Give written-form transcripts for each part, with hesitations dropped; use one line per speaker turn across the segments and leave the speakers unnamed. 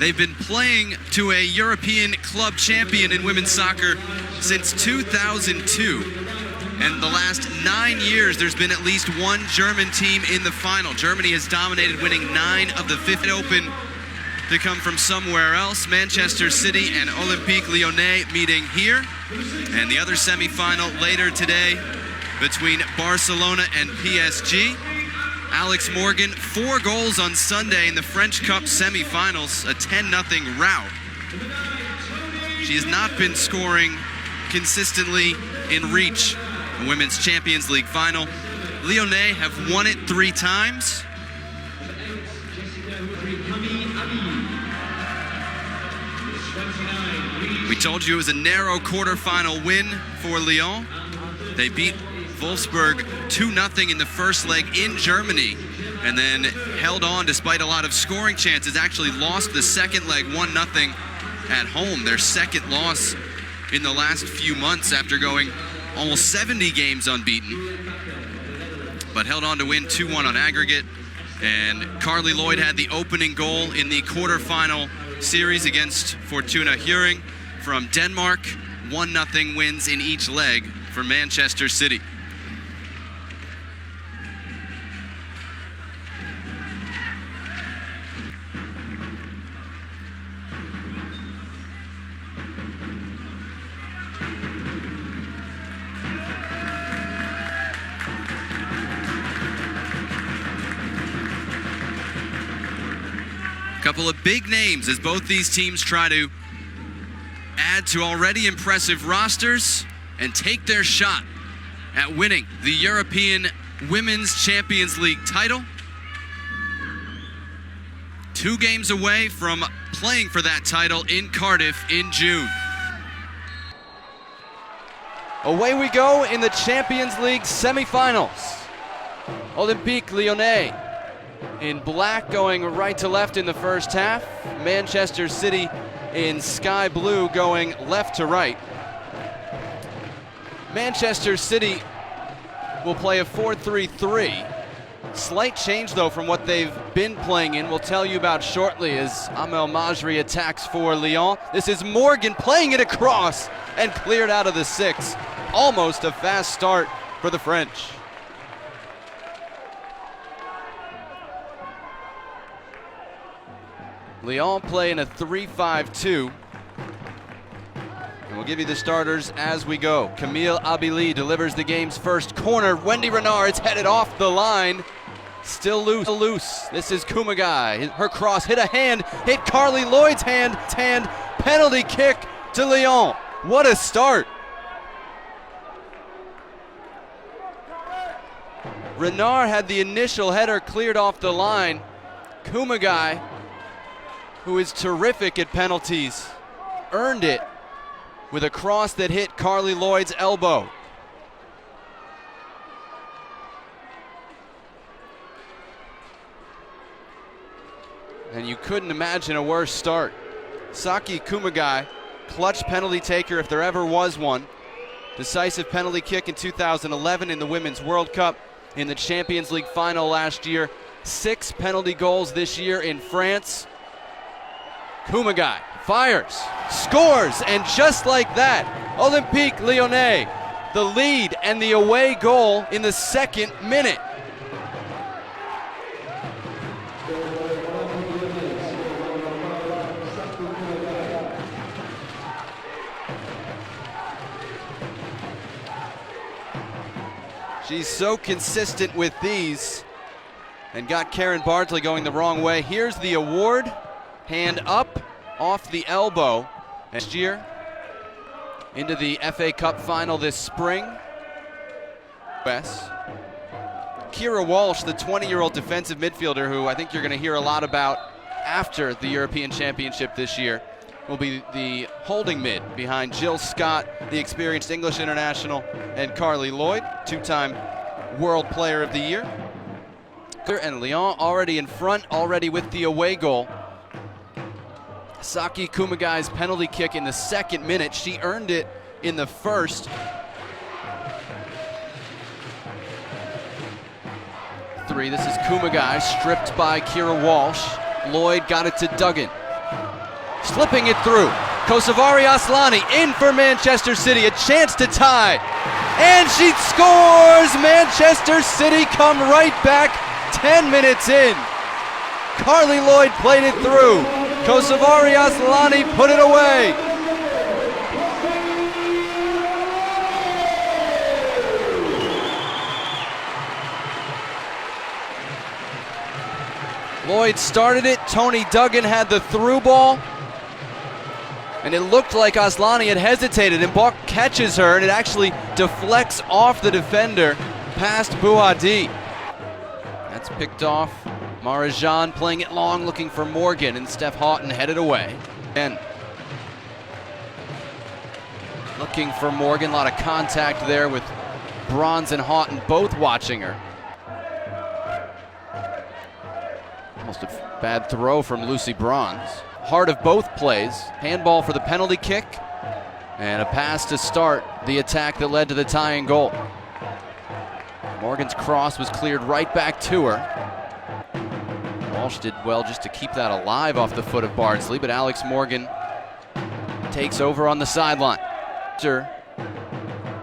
They've been playing to a European club champion in women's soccer since 2002. And the last 9 years, there's been at least one German team in the final. Germany has dominated, winning 9 of the 15 open to come from somewhere else. Manchester City and Olympique Lyonnais meeting here. And the other semifinal later today between Barcelona and PSG. Alex Morgan, 4 goals on Sunday in the French Cup semifinals, a 10-0 rout. She has not been scoring consistently in reach. The Women's Champions League final. Lyonnais have won it 3 times. We told you it was a narrow quarterfinal win for Lyon. They beat Wolfsburg 2-0 in the first leg in Germany, and then held on despite a lot of scoring chances. Actually lost the second leg 1-0 at home, their second loss in the last few months after going almost 70 games unbeaten, but held on to win 2-1 on aggregate. And Carli Lloyd had the opening goal in the quarterfinal series against Fortuna Hjørring from Denmark. 1-0 wins in each leg for Manchester City. Couple of big names as both these teams try to add to already impressive rosters and take their shot at winning the European Women's Champions League title. 2 games away from playing for that title in Cardiff in June.
Away we go in the Champions League semifinals. Olympique Lyonnais in black going right to left in the first half. Manchester City in sky blue going left to right. Manchester City will play a 4-3-3. Slight change though from what they've been playing in. We'll tell you about shortly as Amel Majri attacks for Lyon. This is Morgan playing it across and cleared out of the 6. Almost a fast start for the French. Lyon play in a 3-5-2. And we'll give you the starters as we go. Camille Abili delivers the game's first corner. Wendy Renard, it's headed off the line. Still loose. This is Kumagai. Her cross hit a hand, hit Carli Lloyd's hand. Penalty kick to Lyon. What a start. Renard had the initial header cleared off the line. Kumagai, who is terrific at penalties, earned it with a cross that hit Carli Lloyd's elbow. And you couldn't imagine a worse start. Saki Kumagai, clutch penalty taker if there ever was one. Decisive penalty kick in 2011 in the Women's World Cup, in the Champions League final last year. 6 penalty goals this year in France. Kumagai fires, scores, and just like that, Olympique Lyonnais, the lead and the away goal in the 2nd minute. She's so consistent with these and got Karen Bardsley going the wrong way. Here's the award. Hand up, off the elbow. Next year, into the FA Cup final this spring. Kira Walsh, the 20-year-old defensive midfielder who I think you're going to hear a lot about after the European Championship this year, will be the holding mid behind Jill Scott, the experienced English international, and Carli Lloyd, 2-time World Player of the Year. And Lyon already in front, already with the away goal. Saki Kumagai's penalty kick in the 2nd minute. She earned it in the 1st. This is Kumagai, stripped by Kira Walsh. Lloyd got it to Duggan. Slipping it through. Kosovari Aslani in for Manchester City, a chance to tie. And she scores! Manchester City come right back 10 minutes in. Carli Lloyd played it through. Kosovari Aslani put it away. Lloyd started it, Tony Duggan had the through ball, and it looked like Aslani had hesitated, and Buck catches her, and it actually deflects off the defender past Bouhaddi. That's picked off. Marozsán playing it long, looking for Morgan, and Steph Houghton headed away. And looking for Morgan, a lot of contact there with Bronze and Houghton both watching her. Almost a bad throw from Lucy Bronze. Heart of both plays. Handball for the penalty kick, and a pass to start the attack that led to the tying goal. Morgan's cross was cleared right back to her. Walsh did well just to keep that alive off the foot of Bardsley, but Alex Morgan takes over on the sideline. The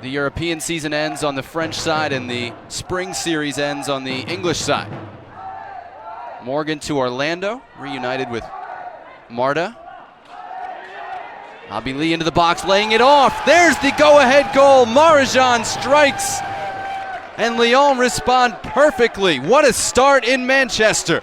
European season ends on the French side, and the spring series ends on the English side. Morgan to Orlando, reunited with Marta. Abili into the box, laying it off. There's the go-ahead goal. Marozsán strikes, and Lyon respond perfectly. What a start in Manchester.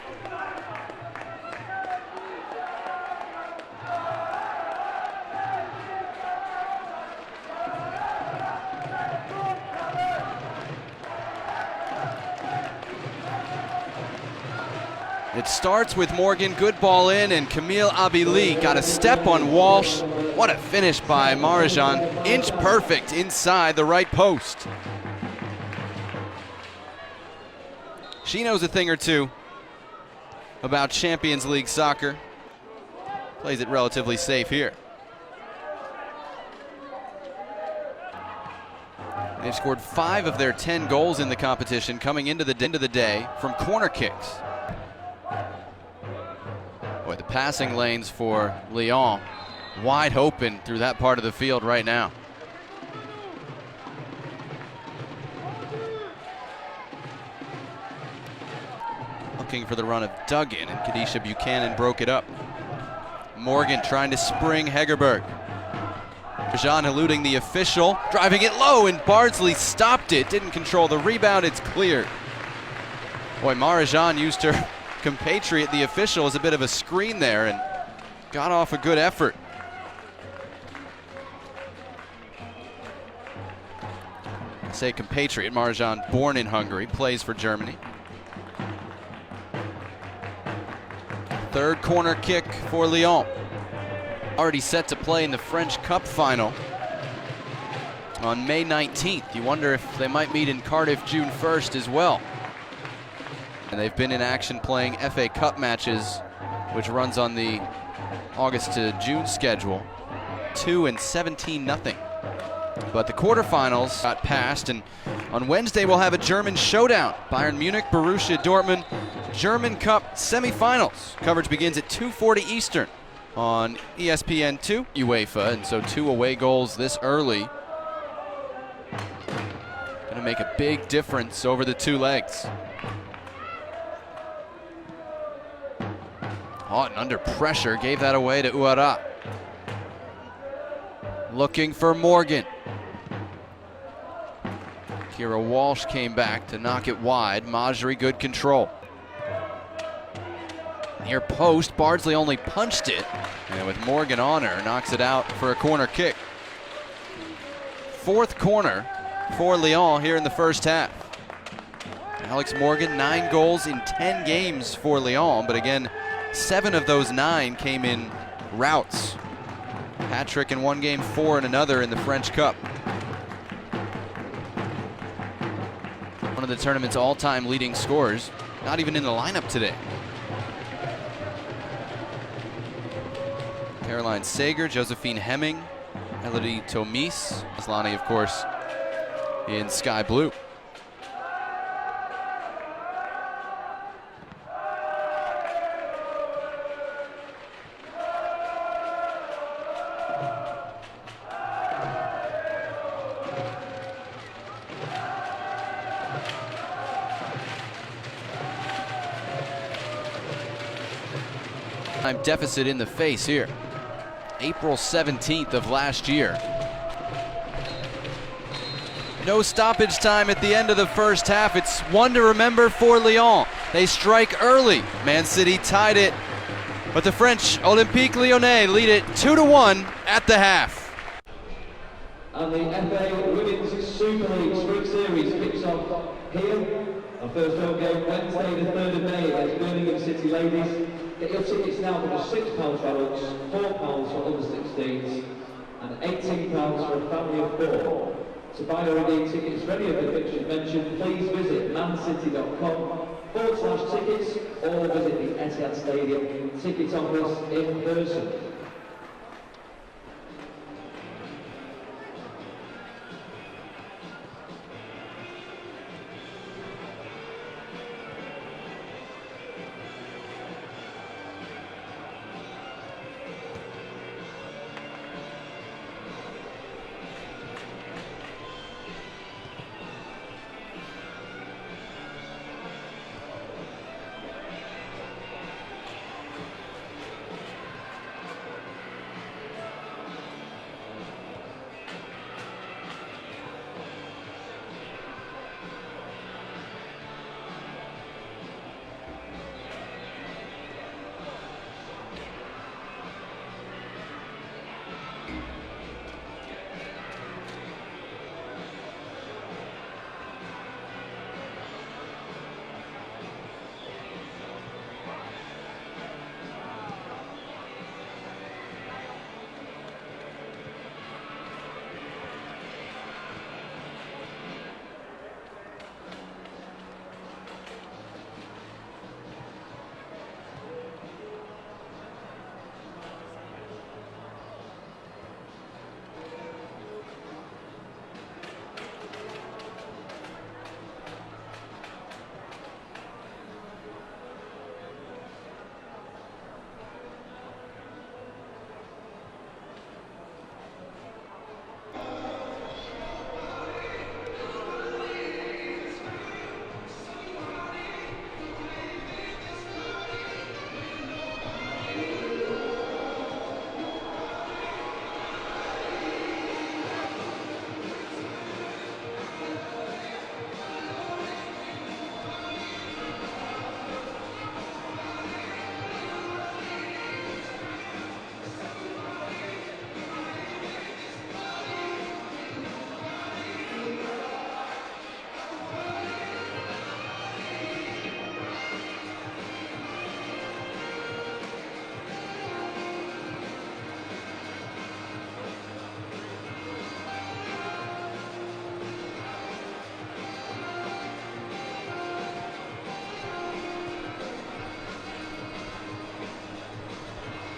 It starts with Morgan, good ball in, and Camille Abili got a step on Walsh. What a finish by Marozsán, inch perfect inside the right post. She knows a thing or two about Champions League soccer. Plays it relatively safe here. They've scored 5 of their 10 goals in the competition coming into the day from corner kicks. Boy, the passing lanes for Lyon wide open through that part of the field right now. Looking for the run of Duggan, and Kadisha Buchanan broke it up. Morgan trying to spring Hegerberg. Jean eluding the official, driving it low, and Bardsley stopped it, didn't control the rebound, it's cleared. Boy, Marozsán used her compatriot, the official, as a bit of a screen there and got off a good effort. I say compatriot, Marozsán, born in Hungary, plays for Germany. Third corner kick for Lyon. Already set to play in the French Cup final on May 19th. You wonder if they might meet in Cardiff June 1st as well. And they've been in action playing FA Cup matches, which runs on the August to June schedule. 2 and 17-0. But the quarterfinals got passed, and on Wednesday we'll have a German showdown. Bayern Munich, Borussia Dortmund, German Cup semifinals. Coverage begins at 2:40 Eastern on ESPN2, UEFA, and so 2 away goals this early. Gonna make a big difference over the 2 legs. Houghton under pressure, gave that away to Uara. Looking for Morgan. Kira Walsh came back to knock it wide. Majri, good control. Near post, Bardsley only punched it, and with Morgan on her, knocks it out for a corner kick. 4th corner for Lyon here in the first half. Alex Morgan, 9 goals in 10 games for Lyon, but again, 7 of those 9 came in routes. Hat-trick in one game, 4 in another in the French Cup. One of the tournament's all-time leading scorers, not even in the lineup today. Caroline Sager, Josephine Hemming, Elodie Tomis, Aslani, of course, in sky blue. deficit in the face here. April 17th of last year. No stoppage time at the end of the first half. It's one to remember for Lyon. They strike early. Man City tied it, but the French Olympique Lyonnais lead it 2-1 at the half.
And the FA Women's Super League Spring Series kicks off here. Our first home game Wednesday the 3rd of May against Birmingham City Ladies. Get your tickets now for just £6 for adults, £4 for under 16s, and £18 for a family of 4. To buy or redeem tickets for any of the fixtures mentioned, please visit mancity.com/tickets or visit the Etihad Stadium ticket office in person.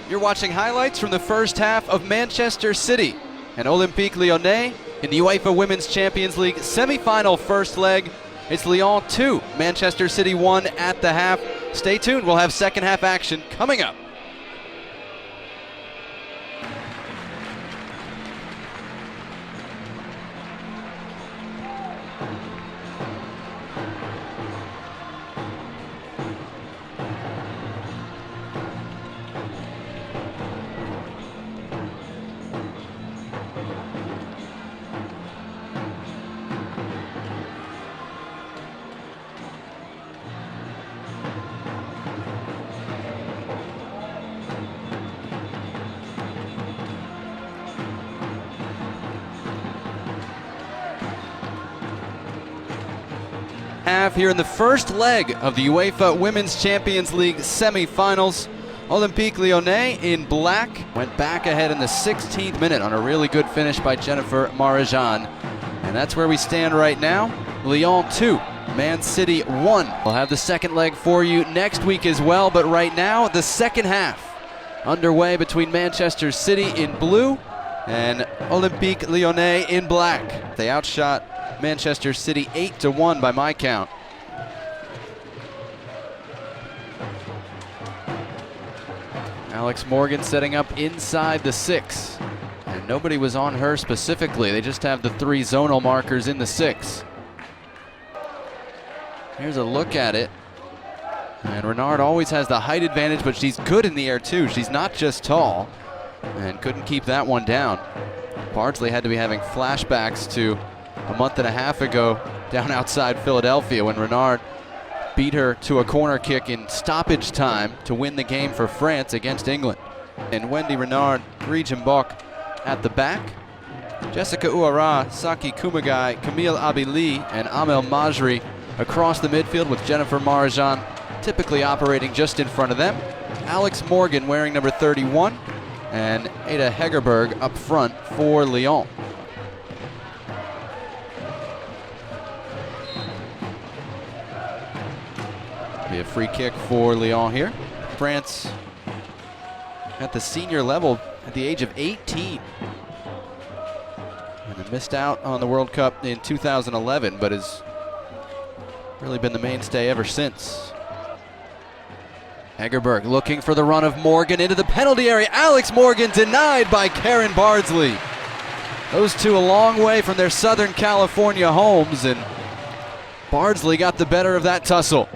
You're watching highlights from the first half of Manchester City and Olympique Lyonnais in the UEFA Women's Champions League semi-final first leg. It's Lyon 2, Manchester City 1 at the half. Stay tuned, we'll have second half action coming up. Here in the first leg of the UEFA Women's Champions League semi-finals. Olympique Lyonnais in black went back ahead in the 16th minute on a really good finish by Dzsenifer Marozsán. And that's where we stand right now. Lyon 2, Man City 1. We'll have the second leg for you next week as well, but right now the second half underway between Manchester City in blue and Olympique Lyonnais in black. They outshot Manchester City 8-1 by my count. Alex Morgan setting up inside the 6. And nobody was on her specifically. They just have the 3 zonal markers in the 6. Here's a look at it. And Renard always has the height advantage, but she's good in the air too. She's not just tall, and couldn't keep that one down. Bardsley had to be having flashbacks to a month and a half ago down outside Philadelphia when Renard beat her to a corner kick in stoppage time to win the game for France against England. And Wendy Renard, Regin Bock at the back. Jessica Ouara, Saki Kumagai, Camille Abili, and Amel Majri across the midfield, with Dzsenifer Marozsán typically operating just in front of them. Alex Morgan wearing number 31, and Ada Hegerberg up front for Lyon. Be a free kick for Lyon here. France at the senior level at the age of 18. And missed out on the World Cup in 2011, but has really been the mainstay ever since. Hegerberg looking for the run of Morgan into the penalty area. Alex Morgan denied by Karen Bardsley. Those two a long way from their Southern California homes, and Bardsley got the better of that tussle.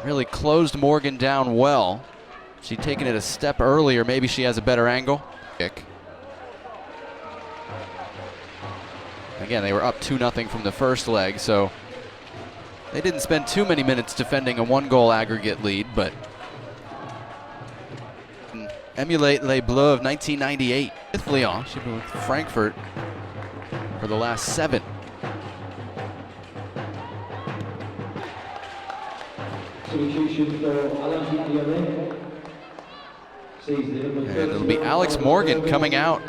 Really closed Morgan down well. She'd taken it a step earlier. Maybe she has a better angle. Kick. Again, they were up 2-0 from the first leg, so they didn't spend too many minutes defending a 1-goal aggregate lead, but emulate Les Bleus of 1998 with Lyon. She's been with Frankfurt for the last 7.
Substitution for Olympique Lyonnais.
And it'll be Alex Morgan coming out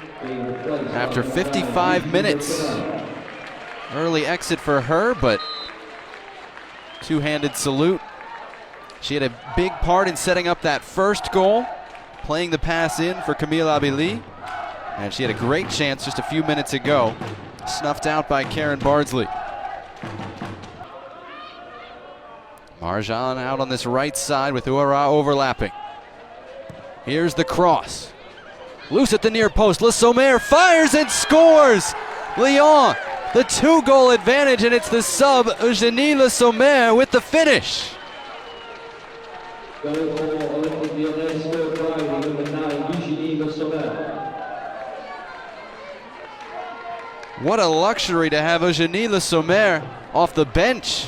after 55 minutes. Early exit for her, but two-handed salute. She had a big part in setting up that first goal, playing the pass in for Camille Abili. And she had a great chance just a few minutes ago, snuffed out by Karen Bardsley. Marozsán out on this right side with Ouara overlapping. Here's the cross. Loose at the near post. Le Sommer fires and scores! Lyon, the 2-goal advantage, and it's the sub, Eugénie Le Sommer, with the finish.
Goal for Olympique Lyonnais, scored by number 9, Eugénie Le Sommer.
What a luxury to have Eugénie Le Sommer off the bench.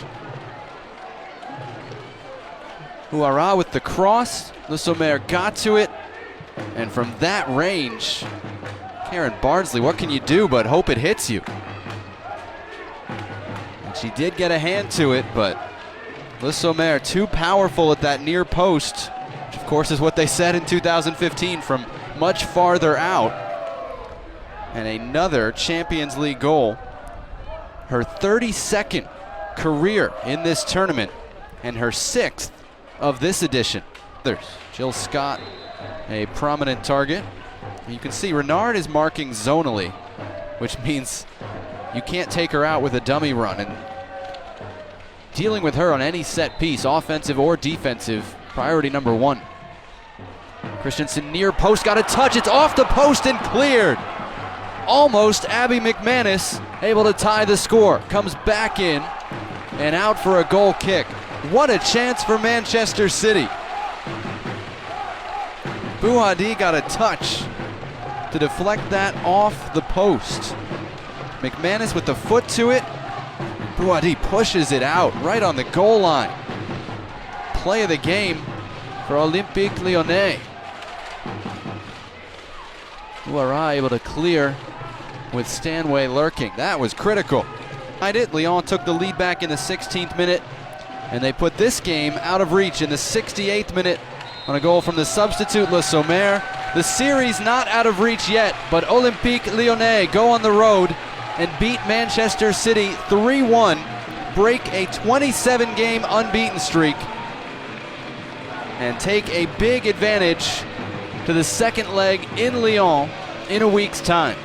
Ouara with the cross. Le Sommer got to it, and from that range, Karen Bardsley, what can you do but hope it hits you? And she did get a hand to it, but Le Sommer too powerful at that near post, which of course is what they said in 2015 from much farther out. And another Champions League goal. Her 32nd career in this tournament, and her 6th of this edition. There's Jill Scott, a prominent target. You can see Renard is marking zonally, which means you can't take her out with a dummy run. And dealing with her on any set piece, offensive or defensive, priority number 1. Christensen near post, got a touch, it's off the post and cleared. Almost Abby McManus able to tie the score. Comes back in and out for a goal kick. What a chance for Manchester City. Bouhaddi got a touch to deflect that off the post. McManus with the foot to it. Bouhaddi pushes it out right on the goal line. Play of the game for Olympique Lyonnais. Ouara able to clear with Stanway lurking. That was critical. Lyon took the lead back in the 16th minute, and they put this game out of reach in the 68th minute on a goal from the substitute Le Sommer. The series not out of reach yet, but Olympique Lyonnais go on the road and beat Manchester City 3-1, break a 27-game unbeaten streak, and take a big advantage to the second leg in Lyon in a week's time.